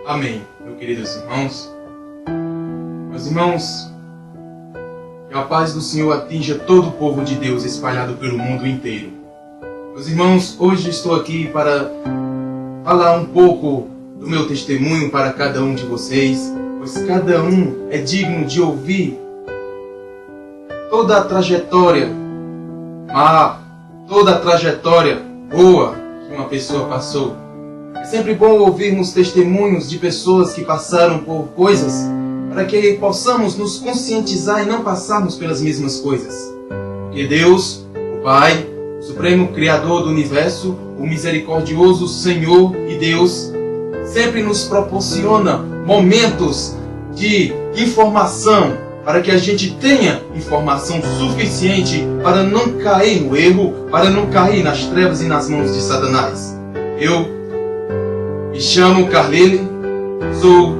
Amém, meus queridos irmãos. Meus irmãos, que a paz do Senhor atinja todo o povo de Deus espalhado pelo mundo inteiro. Meus irmãos, hoje estou aqui para falar um pouco do meu testemunho para cada um de vocês, pois cada um é digno de ouvir toda a trajetória má, toda a trajetória boa que uma pessoa passou. É sempre bom ouvirmos testemunhos de pessoas que passaram por coisas para que possamos nos conscientizar e não passarmos pelas mesmas coisas. Porque Deus, o Pai, o Supremo Criador do Universo, o misericordioso Senhor e Deus, sempre nos proporciona momentos de informação para que a gente tenha informação suficiente para não cair no erro, para não cair nas trevas e nas mãos de Satanás. Eu me chamo Carlyle, sou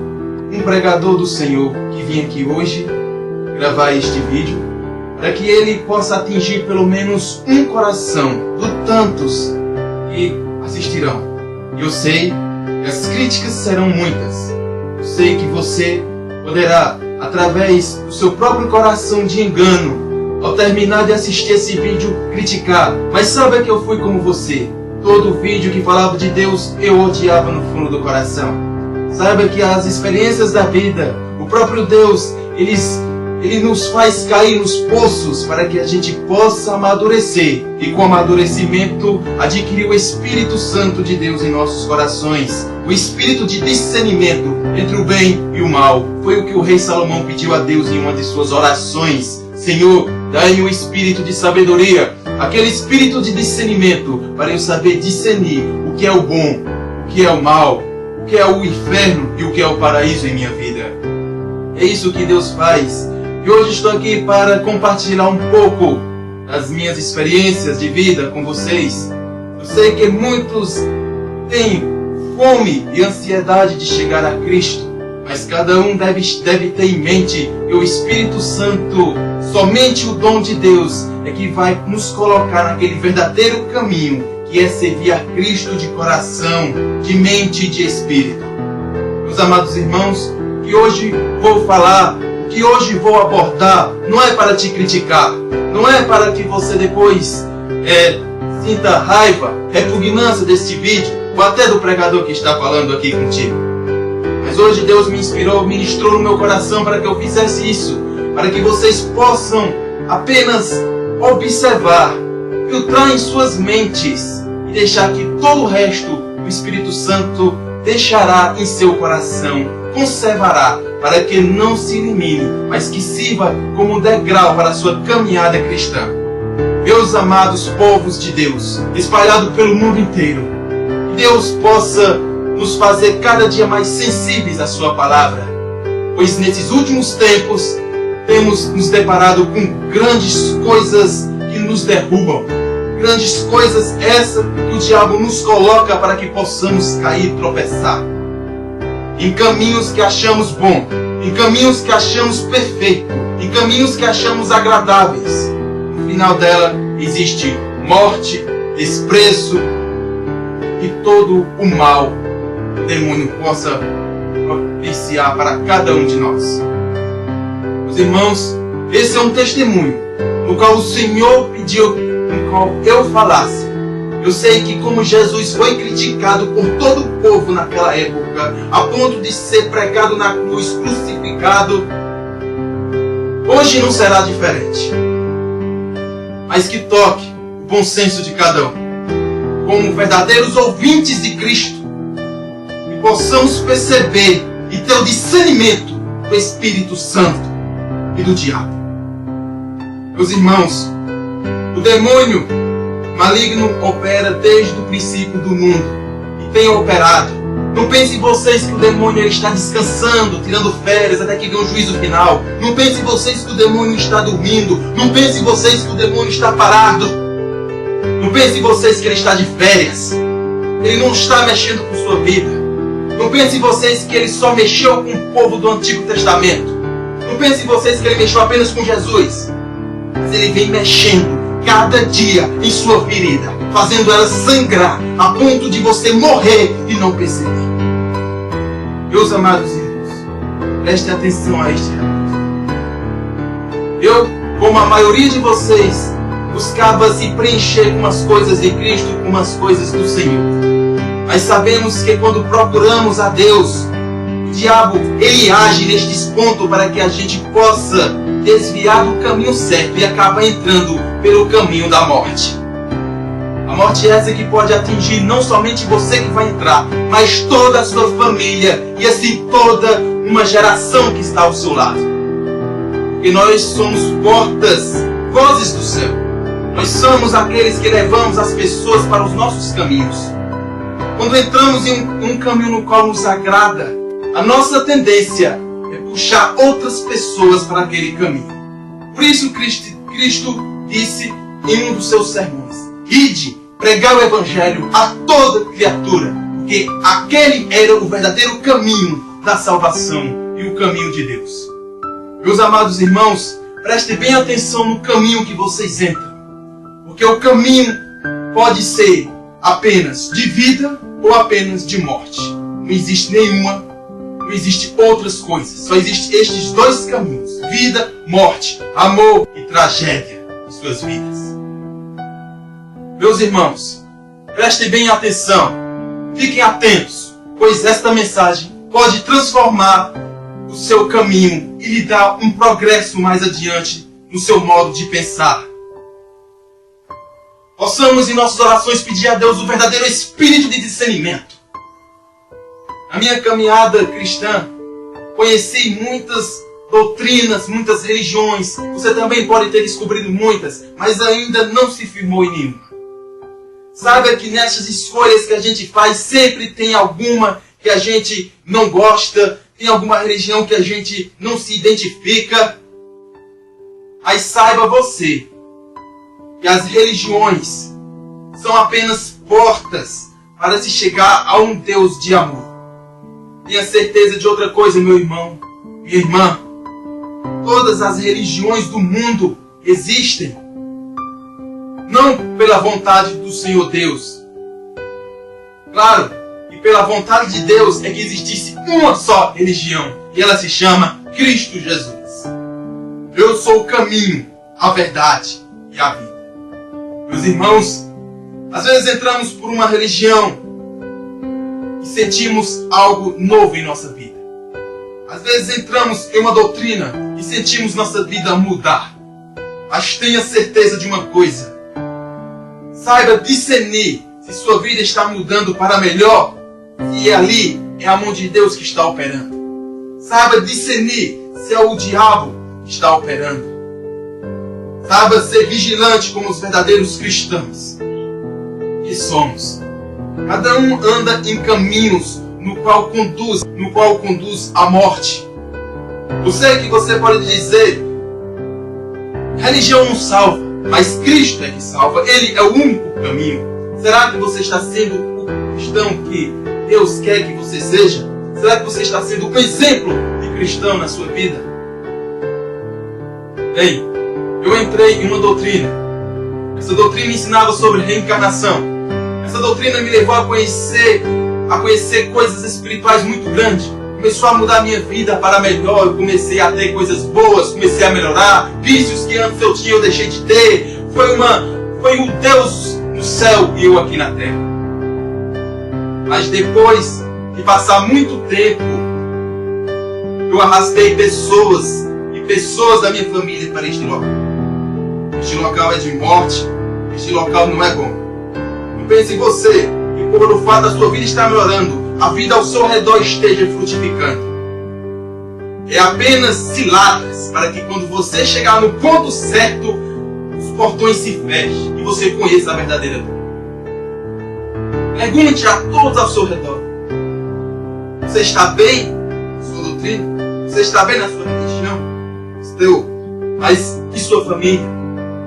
um pregador do Senhor que vim aqui hoje gravar este vídeo para que ele possa atingir pelo menos um coração dos tantos que assistirão. Eu sei que as críticas serão muitas. Eu sei que você poderá, através do seu próprio coração de engano, ao terminar de assistir esse vídeo, criticar. Mas saiba que eu fui como você. Todo vídeo que falava de Deus, eu odiava no fundo do coração. Saiba que as experiências da vida, o próprio Deus, Ele nos faz cair nos poços para que a gente possa amadurecer. E com amadurecimento, adquirir o Espírito Santo de Deus em nossos corações. O espírito de discernimento entre o bem e o mal. Foi o que o rei Salomão pediu a Deus em uma de suas orações. Senhor, dai-me o espírito de sabedoria, aquele espírito de discernimento, para eu saber discernir o que é o bom, o que é o mal, o que é o inferno e o que é o paraíso em minha vida. É isso que Deus faz. E hoje estou aqui para compartilhar um pouco das minhas experiências de vida com vocês. Eu sei que muitos têm fome e ansiedade de chegar a Cristo, mas cada um deve ter em mente que o Espírito Santo, somente o dom de Deus, é que vai nos colocar naquele verdadeiro caminho, que é servir a Cristo de coração, de mente e de espírito. Meus amados irmãos, que hoje vou falar, o que hoje vou abordar, não é para te criticar, não é para que você depois sinta raiva, repugnância deste vídeo, ou até do pregador que está falando aqui contigo. Mas hoje Deus me inspirou, ministrou no meu coração para que eu fizesse isso, para que vocês possam apenas observar, filtrar em suas mentes e deixar que todo o resto o Espírito Santo deixará em seu coração, conservará, para que não se elimine, mas que sirva como um degrau para a sua caminhada cristã. Meus amados povos de Deus, espalhados pelo mundo inteiro, que Deus possa nos fazer cada dia mais sensíveis à sua palavra, pois nesses últimos tempos temos nos deparado com grandes coisas que nos derrubam, grandes coisas essas que o diabo nos coloca para que possamos cair e tropeçar em caminhos que achamos bom, em caminhos que achamos perfeito, em caminhos que achamos agradáveis. No final dela existe morte, desprezo e todo o mal que o demônio possa propiciar para cada um de nós. Meus irmãos, esse é um testemunho no qual o Senhor pediu, no qual eu falasse. Eu sei que como Jesus foi criticado por todo o povo naquela época, a ponto de ser pregado na cruz, crucificado, hoje não será diferente. Mas que toque o bom senso de cada um, como verdadeiros ouvintes de Cristo, e possamos perceber e ter o discernimento do Espírito Santo e do diabo. Meus irmãos, o demônio maligno opera desde o princípio do mundo e tem operado. Não pensem vocês que o demônio ele está descansando, tirando férias até que venha o juízo final. Não pensem vocês que o demônio está dormindo. Não pensem vocês que o demônio está parado. Não pensem vocês que ele está de férias. Ele não está mexendo com sua vida. Não pensem vocês que ele só mexeu com o povo do Antigo Testamento. Não pensem vocês que ele mexeu apenas com Jesus. Mas ele vem mexendo cada dia em sua ferida, fazendo ela sangrar a ponto de você morrer e não perceber. Meus amados irmãos, prestem atenção a este relato. Eu, como a maioria de vocês, buscava se preencher com as coisas de Cristo, com as coisas do Senhor. Mas sabemos que quando procuramos a Deus, o diabo, ele age neste ponto para que a gente possa desviar do caminho certo e acaba entrando pelo caminho da morte. A morte é essa que pode atingir não somente você que vai entrar, mas toda a sua família e assim toda uma geração que está ao seu lado. Porque nós somos portas, vozes do céu. Nós somos aqueles que levamos as pessoas para os nossos caminhos. Quando entramos em um caminho no qual nos agrada, a nossa tendência é puxar outras pessoas para aquele caminho. Por isso Cristo disse em um dos seus sermões: ide, pregar o Evangelho a toda criatura, porque aquele era o verdadeiro caminho da salvação e o caminho de Deus. Meus amados irmãos, prestem bem atenção no caminho que vocês entram, porque o caminho pode ser apenas de vida ou apenas de morte. Não existe nenhuma, não existe outras coisas, só existem estes dois caminhos: vida, morte, amor e tragédia em suas vidas. Meus irmãos, prestem bem atenção, fiquem atentos, pois esta mensagem pode transformar o seu caminho e lhe dar um progresso mais adiante no seu modo de pensar. Possamos em nossas orações pedir a Deus o verdadeiro espírito de discernimento. Na minha caminhada cristã, conheci muitas doutrinas, muitas religiões. Você também pode ter descobrido muitas, mas ainda não se firmou em nenhuma. Saiba que nessas escolhas que a gente faz, sempre tem alguma que a gente não gosta, tem alguma religião que a gente não se identifica. Mas saiba você que as religiões são apenas portas para se chegar a um Deus de amor. Tenha certeza de outra coisa, meu irmão, minha irmã. Todas as religiões do mundo existem não pela vontade do Senhor Deus. Claro, e pela vontade de Deus é que existisse uma só religião, e ela se chama Cristo Jesus. Eu sou o caminho, a verdade e a vida. Meus irmãos, às vezes entramos por uma religião e sentimos algo novo em nossa vida. Às vezes entramos em uma doutrina e sentimos nossa vida mudar. Mas tenha certeza de uma coisa: saiba discernir se sua vida está mudando para melhor, se ali é a mão de Deus que está operando. Saiba discernir se é o diabo que está operando. Saiba ser vigilante como os verdadeiros cristãos que somos. Cada um anda em caminhos no qual conduz à morte. Eu sei que você pode dizer: religião não salva, mas Cristo é que salva. Ele é o único caminho. Será que você está sendo o cristão que Deus quer que você seja? Será que você está sendo um exemplo de cristão na sua vida? Bem, eu entrei em uma doutrina. Essa doutrina ensinava sobre reencarnação. Essa doutrina me levou a conhecer coisas espirituais muito grandes. Começou a mudar a minha vida para melhor. Eu comecei a ter coisas boas, comecei a melhorar. Vícios que antes eu tinha, eu deixei de ter. Foi um Deus no céu e eu aqui na terra. Mas depois de passar muito tempo, eu arrastei pessoas da minha família para este local. Este local é de morte. Este local não é bom. Não pense em você que por o fato da sua vida estar melhorando, a vida ao seu redor esteja frutificando. É apenas ciladas para que quando você chegar no ponto certo, os portões se fechem e você conheça a verdadeira dor. Pergunte a todos ao seu redor: você está bem na sua doutrina? Você está bem na sua religião? Mas e sua família?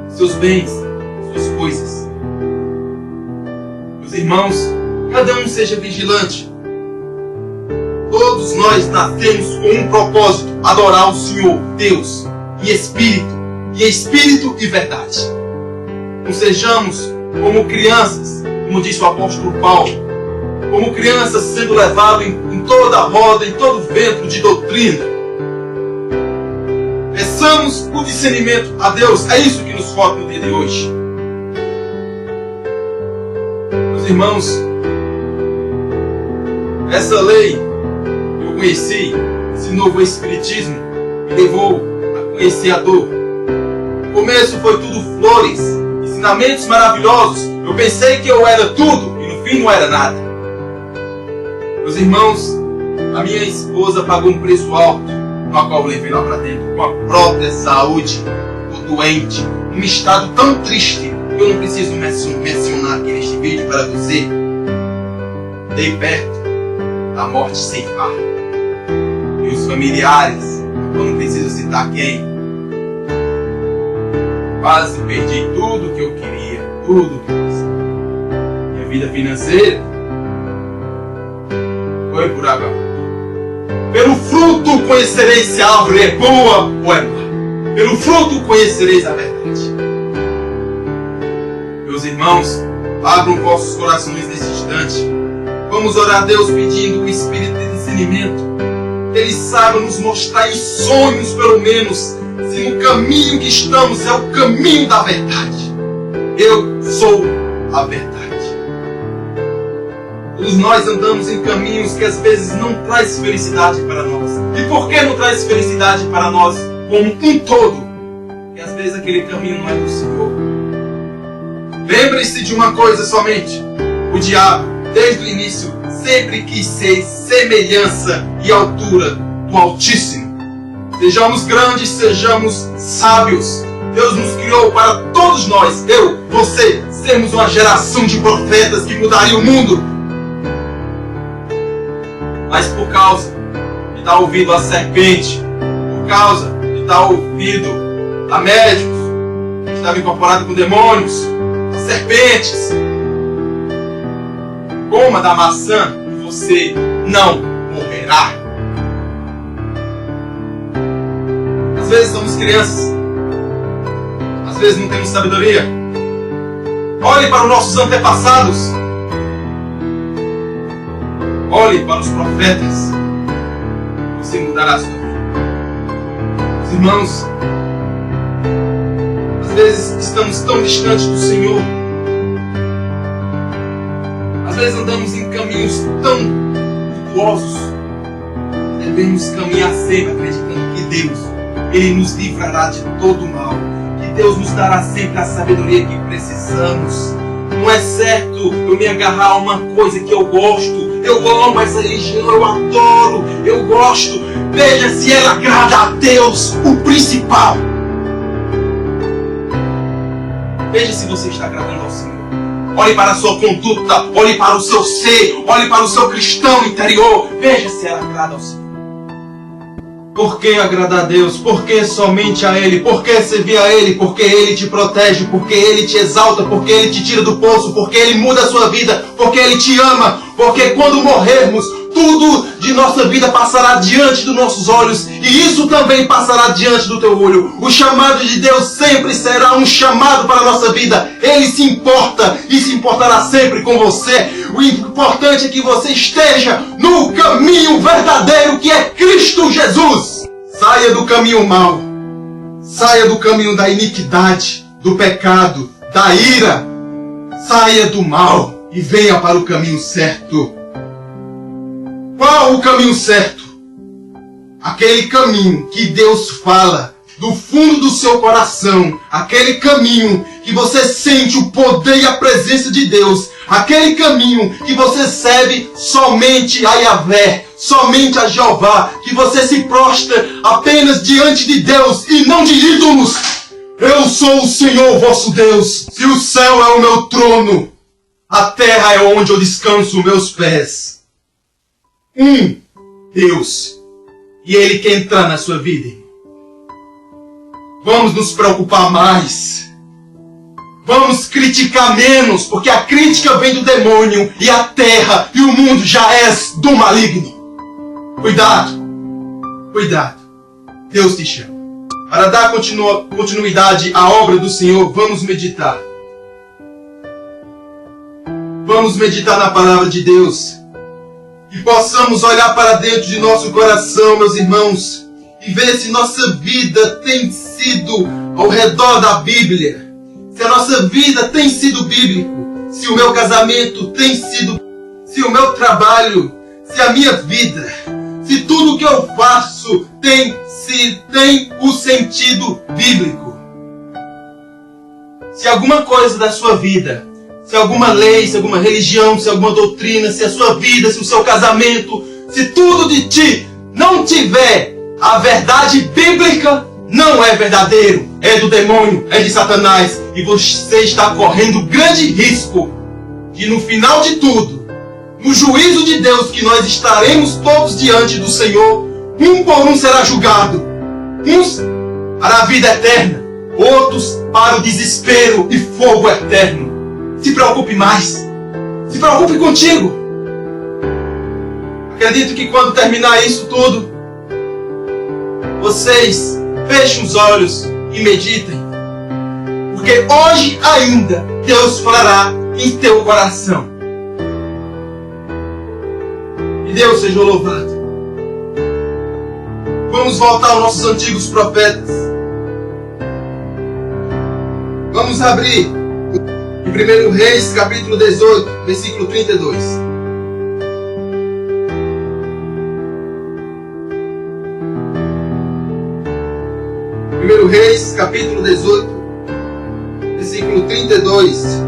Seus bens? Suas coisas? Meus irmãos, cada um seja vigilante. Todos nós nascemos com um propósito: adorar o Senhor Deus em espírito e verdade. Não sejamos como crianças, como disse o apóstolo Paulo, como crianças sendo levados em toda roda, em todo vento de doutrina. Peçamos o discernimento a Deus. É isso que nos falta no dia de hoje. Meus irmãos, essa lei que eu conheci, esse novo espiritismo, me levou a conhecer a dor. No começo foi tudo flores, ensinamentos maravilhosos. Eu pensei que eu era tudo e no fim não era nada. Meus irmãos, a minha esposa pagou um preço alto, no qual eu levei lá para dentro, com a própria saúde, tô doente, num estado tão triste, que eu não preciso mencionar aqui neste vídeo para você. Dei perto da morte ceifar. Meus familiares, eu não preciso citar quem, quase perdi tudo que eu queria, tudo que eu queria. Minha vida financeira foi por água abaixo. Pelo fruto conhecereis se a árvore é boa ou é má. Pelo fruto conhecereis a verdade. Meus irmãos, abram vossos corações nesse instante. Vamos orar a Deus pedindo o Espírito de discernimento. Ele saiba nos mostrar em sonhos, pelo menos, se no caminho que estamos é o caminho da verdade. Eu sou a verdade. Todos nós andamos em caminhos que às vezes não traz felicidade para nós. E por que não traz felicidade para nós como um todo? Porque às vezes aquele caminho não é do Senhor. Lembre-se de uma coisa somente. O diabo, desde o início, sempre quis ser semelhança e altura do Altíssimo. Sejamos grandes, sejamos sábios. Deus nos criou para todos nós, eu, você, sermos uma geração de profetas que mudaria o mundo. Mas por causa de dar ouvido à serpente, por causa de dar ouvido a médicos que estavam incorporados com demônios, a serpentes, coma da maçã e você não morrerá. Às vezes somos crianças, às vezes não temos sabedoria. Olhe para os nossos antepassados. Olhe para os profetas. Você mudará a sua vida. Os irmãos, às vezes estamos tão distantes do Senhor. Às vezes andamos em caminhos tão virtuosos. Devemos caminhar sempre acreditando que Deus, Ele nos livrará de todo mal. Que Deus nos dará sempre a sabedoria que precisamos. Não é certo eu me agarrar a uma coisa que eu gosto. Eu amo essa religião, eu adoro, eu gosto. Veja se ela agrada a Deus, o principal. Veja se você está agradando ao Senhor. Olhe para a sua conduta, olhe para o seu ser, olhe para o seu cristão interior. Veja se ela agrada ao Senhor. Por que agradar a Deus? Por que somente a Ele? Por que servir a Ele? Porque Ele te protege, porque Ele te exalta, porque Ele te tira do poço, porque Ele muda a sua vida, porque Ele te ama, porque quando morrermos, tudo de nossa vida passará diante dos nossos olhos e isso também passará diante do teu olho. O chamado de Deus sempre será um chamado para a nossa vida. Ele se importa e se importará sempre com você. O importante é que você esteja no caminho verdadeiro que é Cristo Jesus. Saia do caminho mau. Saia do caminho da iniquidade, do pecado, da ira. Saia do mal e venha para o caminho certo. Qual o caminho certo? Aquele caminho que Deus fala do fundo do seu coração. Aquele caminho que você sente o poder e a presença de Deus. Aquele caminho que você serve somente a Yahvé, somente a Jeová. Que você se prostra apenas diante de Deus e não de ídolos. Eu sou o Senhor vosso Deus. Se o céu é o meu trono, a terra é onde eu descanso os meus pés. Deus. E Ele quer entrar na sua vida. Vamos nos preocupar mais. Vamos criticar menos, porque a crítica vem do demônio e a terra e o mundo já é do maligno. Cuidado. Cuidado. Deus te chama. Para dar continuidade à obra do Senhor, vamos meditar. Vamos meditar na palavra de Deus. E possamos olhar para dentro de nosso coração, meus irmãos, e ver se nossa vida tem sido ao redor da Bíblia. Se a nossa vida tem sido bíblico. Se o meu casamento tem sido, se o meu trabalho, se a minha vida, se tudo que eu faço tem o sentido bíblico. Se alguma coisa da sua vida, se alguma lei, se alguma religião, se alguma doutrina, se a sua vida, se o seu casamento, se tudo de ti não tiver a verdade bíblica, não é verdadeiro, é do demônio, é de Satanás. E você está correndo grande risco de no final de tudo, no juízo de Deus, que nós estaremos todos diante do Senhor, um por um será julgado. Uns para a vida eterna, outros para o desespero e fogo eterno. Se preocupe mais. Se preocupe contigo. Acredito que quando terminar isso tudo, vocês fechem os olhos e meditem. Porque hoje ainda Deus falará em teu coração. E Deus seja louvado. Vamos voltar aos nossos antigos profetas. Vamos abrir em 1 Reis, capítulo 18, versículo 32. Primeiro Reis, capítulo 18, versículo 32.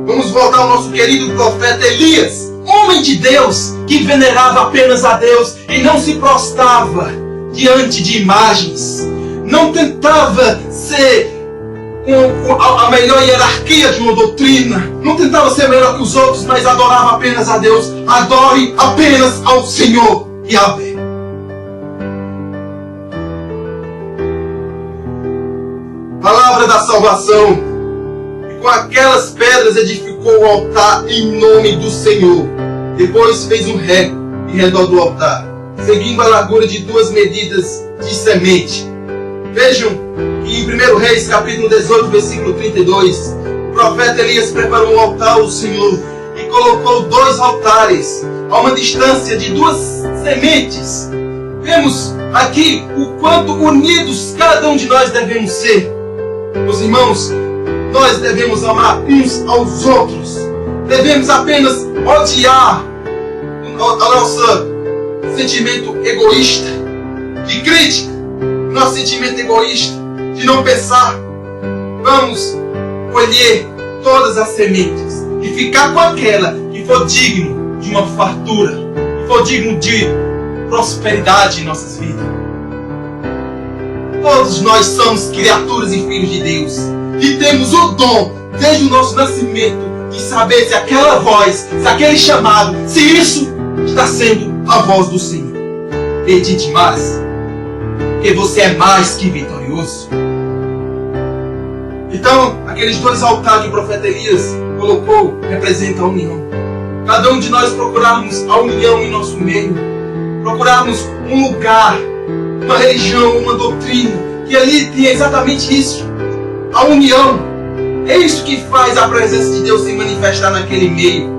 Vamos voltar ao nosso querido profeta Elias, homem de Deus, que venerava apenas a Deus e não se prostrava diante de imagens. Não tentava ser a melhor hierarquia de uma doutrina. Não tentava ser melhor que os outros, mas adorava apenas a Deus. Adore apenas ao Senhor Yahvé. Palavra da salvação. E com aquelas pedras edificou o altar em nome do Senhor. Depois fez um rego em redor do altar, seguindo a largura de 2 medidas de semente. Vejam que em 1 Reis, capítulo 18, versículo 32, o profeta Elias preparou um altar ao Senhor e colocou 2 altares a uma distância de 2 sementes. Vemos aqui o quanto unidos cada um de nós devemos ser. Meus irmãos, nós devemos amar uns aos outros. Devemos apenas odiar o nosso sentimento egoísta de crítica, nosso sentimento egoísta de não pensar. Vamos colher todas as sementes e ficar com aquela que for digno de uma fartura, que for digno de prosperidade em nossas vidas. Todos nós somos criaturas e filhos de Deus e temos o dom, desde o nosso nascimento, de saber se aquela voz, se aquele chamado, se isso está sendo a voz do Senhor. Medite mais, porque você é mais que vitorioso. Então, aqueles 2 altares que o profeta Elias colocou representam a união. Cada um de nós procurarmos a união em nosso meio, procurarmos um lugar, uma religião, uma doutrina, que ali tem exatamente isso, a união. É isso que faz a presença de Deus se manifestar naquele meio.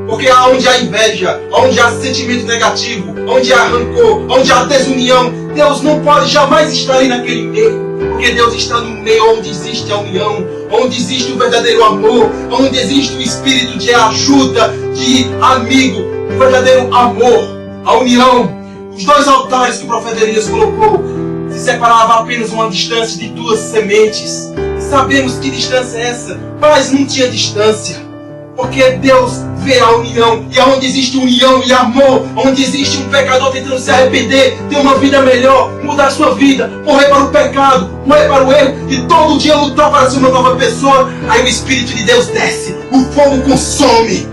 Porque onde há inveja, onde há sentimento negativo, onde há rancor, onde há desunião, Deus não pode jamais estar ali naquele meio. Porque Deus está no meio onde existe a união, onde existe o verdadeiro amor, onde existe o espírito de ajuda, de amigo, o verdadeiro amor, a união. Os 2 altares que o profeta Elias colocou se separavam apenas uma distância de 2 sementes. Sabemos que distância é essa, mas não tinha distância, porque Deus vê a união, e onde existe união e amor, onde existe um pecador tentando se arrepender, ter uma vida melhor, mudar a sua vida, morrer para o pecado, morrer para o erro, e todo dia lutar para ser uma nova pessoa, aí o Espírito de Deus desce, o fogo consome.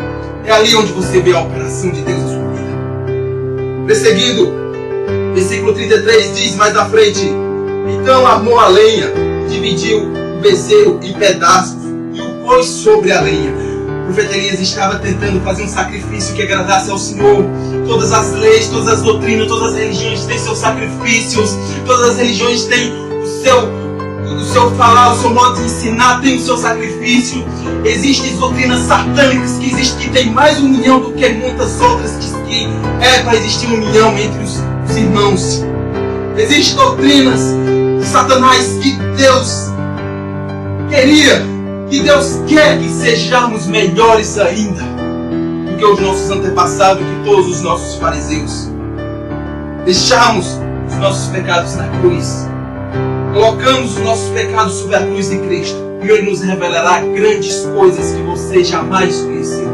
É ali onde você vê a operação de Deus na sua vida. Perseguido, versículo 33 diz mais à frente: então armou a lenha, dividiu o bezerro em pedaços e o pôs sobre a lenha. O profeta Elias estava tentando fazer um sacrifício que agradasse ao Senhor. Todas as leis, todas as doutrinas, todas as religiões têm seus sacrifícios, todas as religiões têm o seu falar, o seu modo de ensinar tem o seu sacrifício. Existem doutrinas satânicas que tem mais união do que muitas outras que é para existir união entre os irmãos. Existem doutrinas de Satanás que Deus queria, que Deus quer que sejamos melhores ainda do que os nossos antepassados, do que todos os nossos fariseus. Deixamos os nossos pecados na cruz. Colocamos os nossos pecados sobre a cruz de Cristo e Ele nos revelará grandes coisas que você jamais conheceu.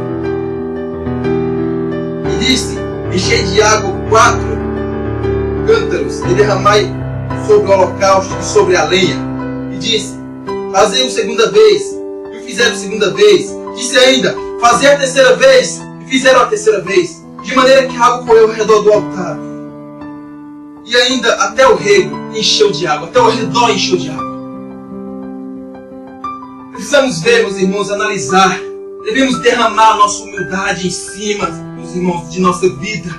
E disse: enchei de água 4 cântaros e derramai sobre o holocausto e sobre a lenha. E disse: fazei-o segunda vez. E o fizeram segunda vez. Disse ainda: fazei a terceira vez. E fizeram a terceira vez. De maneira que a água correu ao redor do altar. E ainda até o rego encheu de água. Até o redor encheu de água. Precisamos ver, meus irmãos, analisar. Devemos derramar a nossa humildade em cima, meus irmãos, de nossa vida.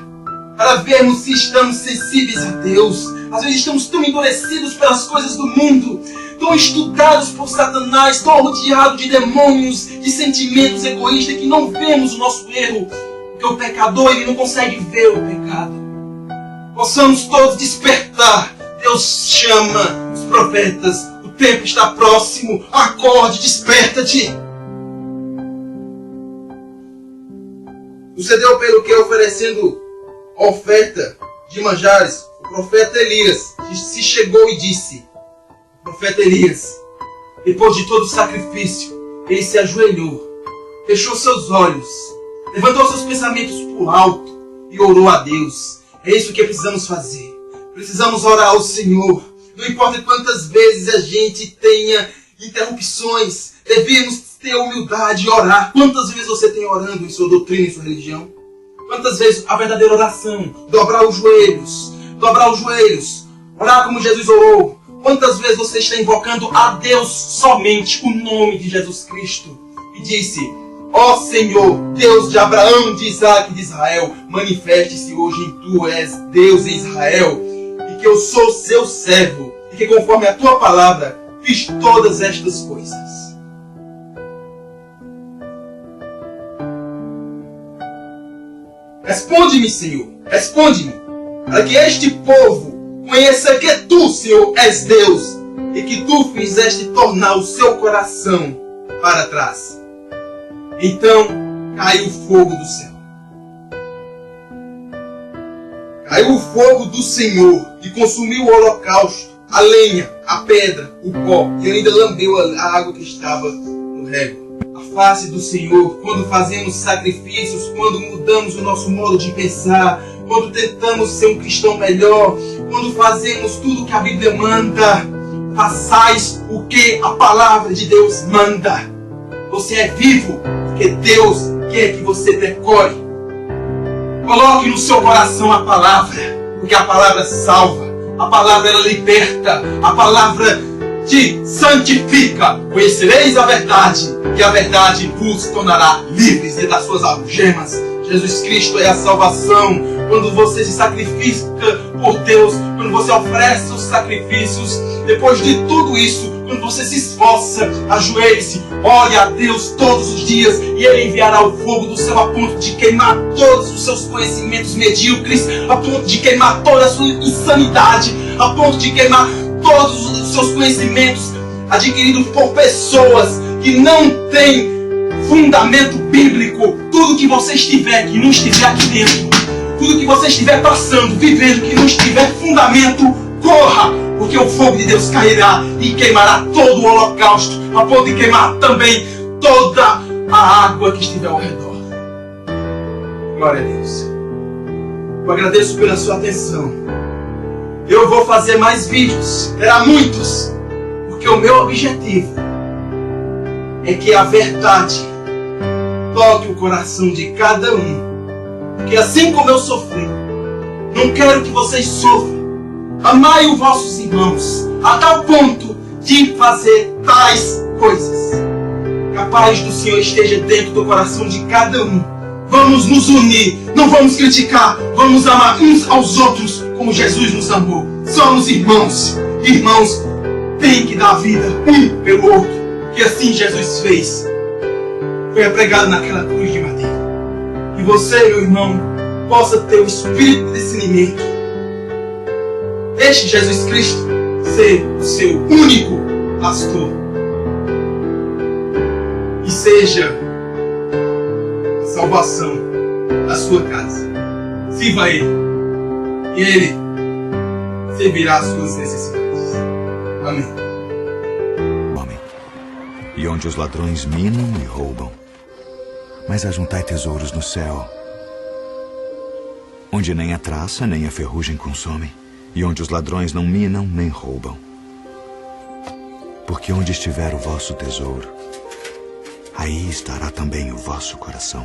Para vermos se estamos sensíveis a Deus. Às vezes estamos tão endurecidos pelas coisas do mundo. Tão estudados por Satanás. Tão rodeados de demônios, de sentimentos egoístas, que não vemos o nosso erro. Porque o pecador, ele não consegue ver o pecado. Possamos todos despertar. Deus chama os profetas. O tempo está próximo. Acorde, desperta-te. Sucedeu pelo que, oferecendo oferta de manjares, o profeta Elias se chegou e disse: o profeta Elias, depois de todo o sacrifício, ele se ajoelhou, fechou seus olhos, levantou seus pensamentos para o alto e orou a Deus. É isso que precisamos fazer. Precisamos orar ao Senhor. Não importa quantas vezes a gente tenha interrupções, devemos ter humildade e orar. Quantas vezes você tem orando em sua doutrina, em sua religião? Quantas vezes a verdadeira oração? Dobrar os joelhos. Orar como Jesus orou. Quantas vezes você está invocando a Deus somente o nome de Jesus Cristo? E disse: ó Senhor, Deus de Abraão, de Isaac e de Israel, manifeste-se hoje em tu és Deus em Israel, e que eu sou seu servo, e que conforme a tua palavra fiz todas estas coisas. Responde-me, Senhor, responde-me, para que este povo conheça que tu, Senhor, és Deus, e que tu fizeste tornar o seu coração para trás. Então caiu o fogo do céu. Caiu o fogo do Senhor e consumiu o holocausto, a lenha, a pedra, o pó, e ainda lambeu a água que estava no rego. A face do Senhor, quando fazemos sacrifícios, quando mudamos o nosso modo de pensar, quando tentamos ser um cristão melhor, quando fazemos tudo o que a Bíblia manda, façais o que a palavra de Deus manda. Você é vivo, porque Deus quer que você decore. Coloque no seu coração a palavra, porque a palavra salva, a palavra ela liberta, a palavra te santifica. Conhecereis a verdade, e a verdade vos tornará livres das suas algemas. Jesus Cristo é a salvação. Quando você se sacrifica por Deus, quando você oferece os sacrifícios, depois de tudo isso, quando você se esforça, ajoelhe-se, ore a Deus todos os dias, e Ele enviará o fogo do céu a ponto de queimar todos os seus conhecimentos medíocres, a ponto de queimar toda a sua insanidade, a ponto de queimar todos os seus conhecimentos adquiridos por pessoas que não têm fundamento bíblico. Tudo que você estiver, que não estiver aqui dentro, tudo que você estiver passando, vivendo, que não estiver fundamento, corra, porque o fogo de Deus cairá e queimará todo o holocausto, a ponto de queimar também toda a água que estiver ao redor. Glória a Deus. Eu agradeço pela sua atenção. Eu vou fazer mais vídeos, terá muitos, porque o meu objetivo é que a verdade toque o coração de cada um. Porque assim como eu sofri, não quero que vocês sofram. Amai os vossos irmãos, a tal ponto de fazer tais coisas. Que a paz do Senhor esteja dentro do coração de cada um. Vamos nos unir, não vamos criticar, vamos amar uns aos outros como Jesus nos amou. Somos irmãos, irmãos tem que dar a vida um pelo outro, que assim Jesus fez. Foi pregado naquela cruz de madeira. E você, meu irmão, possa ter o espírito de discernimento. Deixe Jesus Cristo ser o seu único pastor. E seja a salvação da sua casa. Sirva a Ele. E Ele servirá as suas necessidades. Amém. Homem, e onde os ladrões minam e roubam, mas ajuntai tesouros no céu, onde nem a traça nem a ferrugem consomem, e onde os ladrões não minam nem roubam. Porque onde estiver o vosso tesouro, aí estará também o vosso coração.